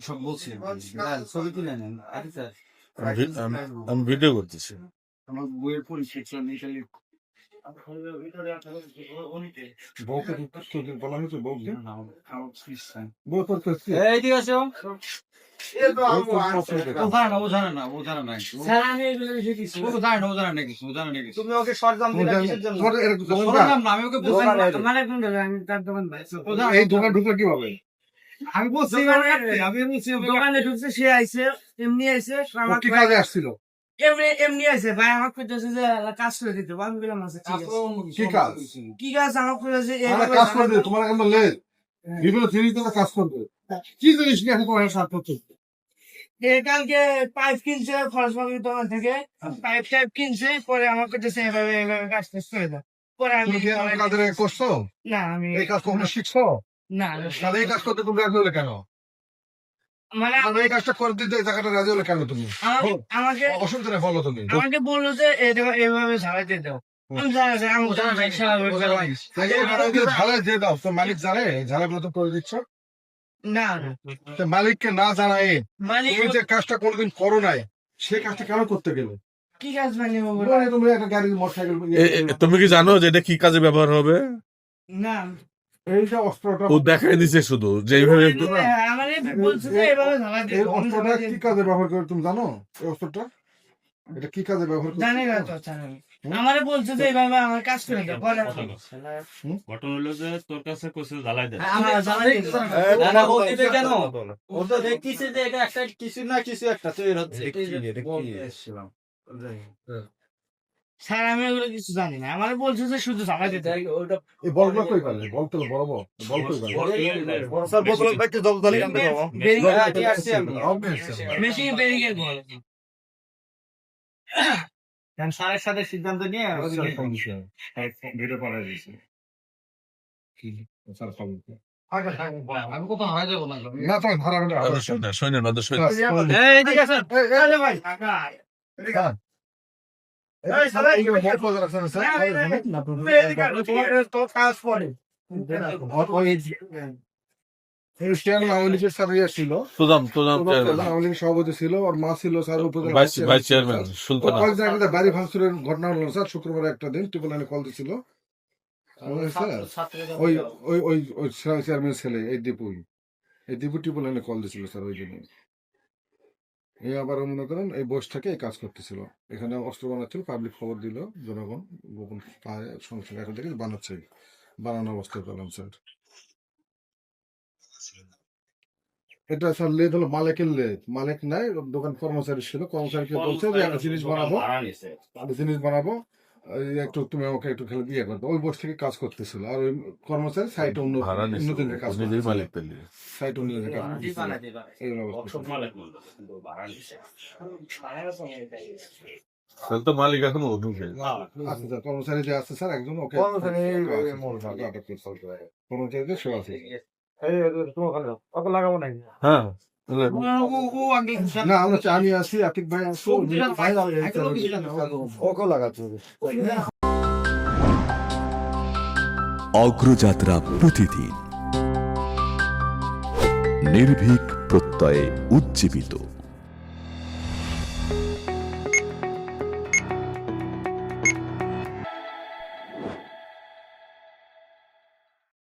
সব বলছি ছবি তুলে নেন। আমি ভিডিও করতেছি। আমার বইয়ের পরিচয় ইতালি বউকে বলা হয়েছে বউকে বউ তোর তুমি ওকে সরদাম এই দোকান ঢুকলো কিভাবে? আমি বলছি দোকানে ঢুকছে, সে আইসে এমনি আইসে কি কাজে আসছিল? এমনি আইসে ভাই আমাকে কইতেছে যে কাজ করে দিতে। আমি বললাম আচ্ছা ঠিক আছে। কি কাজ? কি কাজ আমাকে কইতেছে কাজ করে দিতে তোমার এখন লেট বিভিন্ন জিনিস তোমার কাজ করবে। কি জিনিস নিয়ে এখন তোমার সাথে করতে? কালকে পাইপ কিনছে ফরেস্ট দোকান থেকে, পাইপ টাইপ কিনছে, পরে আমার কইতেছে এভাবে এভাবে কাজ টাজ করে দাও। পরে আমি তুমি কি আমার কাজের আগে করছো? না আমি এই কাজ কখনো শিখছো? না তাহলে এই কাজ করতে তুমি রাজি হলে কেন? মানে তাহলে এই কাজটা করে দিতে এই জায়গাটা রাজি হলে কেন তুমি? আমাকে অসুবিধা নেই, বলো তুমি। আমাকে বললো যে এভাবে ঝাড়াইতে দাও। আমি জানি আমি ঝালাই দিয়ে দাও, তো মালিক জানে ঝালাগুলো তো করে দিচ্ছ? না তো মালিককে না জানাই মানে তুমি যে কাজটা কোনোদিন করো নাই, সে কাজটা কেন করতে গেলে? কি কাজ মানে তুমি একটা গাড়ি মোটরসাইকেল তুমি কি জানো যে এটা কি কাজে ব্যবহার হবে? না এই যে অস্ত্রটা ও দেখাই দিছে শুধু যে এইভাবে আমার বলছে যে এভাবে ঝাড়াইতে এই অস্ত্রটা কি কাজে ব্যবহার করে তুমি জানো? এই অস্ত্রটা এটা কি কাজে ব্যবহার করে? জানি না তো জানি। আমারে বলছে যে এইভাবে আমার কাজ করে দাও। পরে ঘটনা হলো যে তোর কাছে কইছে জ্বালাই দে। আমরা জ্বালাই না ও দিবে কেন? ও তো দেখতেছে যে এটা একটা কিছু না কিছু একটা তৈরি হচ্ছে। স্যার আমি ওগুলো কিছু জানি না। আমারে বলছে যে শুধু জ্বালাই দিতে। এই বলগুলো কই পারলে? বল তো বড় বল কই পারলে? স্যার বোতল বাইতে জল দালি কাম দেবো। মেশিন বেরিয়ে বল। স্যারের সাথে সিদ্ধান্ত নিয়ে ভিডিও পাঠিয়ে দিয়েছি। কি স্যার খবর? আমি কোথাও হারাই যাবো না। না তো হারাবে না। সৈন্য নদ এই ঠিক আছে। এই ভাই কাকা। এই সালা এই মোট বাজার আছে না স্যার? তো কাজ পড়ে। ছিল সভাপতি ছিল, ওর মা ছিল স্যার ভাইস চেয়ারম্যান সুলতানা। বাড়ি ভাঙচুরের ঘটনা হলো স্যার শুক্রবার একটা দিন ট্রিপল লাইনে কল দিছিল ওই ওই ওই ওই চেয়ারম্যান ছেলে এই দীপু ট্রিপল লাইনে কল দিছিল স্যার ওই দিনে। এই আবার মনে করেন এই বস থেকে এই কাজ করতেছিল, এখানে অস্ত্র বানাচ্ছিল, পাবলিক খবর দিল, জনগণ গোপন পায় সংসদ এখন থেকে বানাচ্ছে, বানানো অবস্থায় পেলাম স্যার। এটা স্যার লেদ হলো মালিকের লেদ, মালিক নাই, দোকান কর্মচারী ছিল, কর্মচারীকে বলছে যে একটা জিনিস বানাবো একটু তুমি আমাকে একটু খেলে দিয়ে করতো, ওই বস থেকে কাজ করতেছিল, আর ওই কর্মচারী সাইট অন্য কাজ মালিক পেলে সাইট অন্য এই তো মালিক এখন ঢুকে আচ্ছা কর্মচারী যে আছে স্যার একজন, ওকে কর্মচারীদের সেবা আছে। হ্যাঁ না আমি আছি, আতিক ভাই আছি, ওকে লাগাতে হবে। অগ্রযাত্রা প্রতিদিন নির্ভীক প্রত্যয়ে উজ্জীবিত।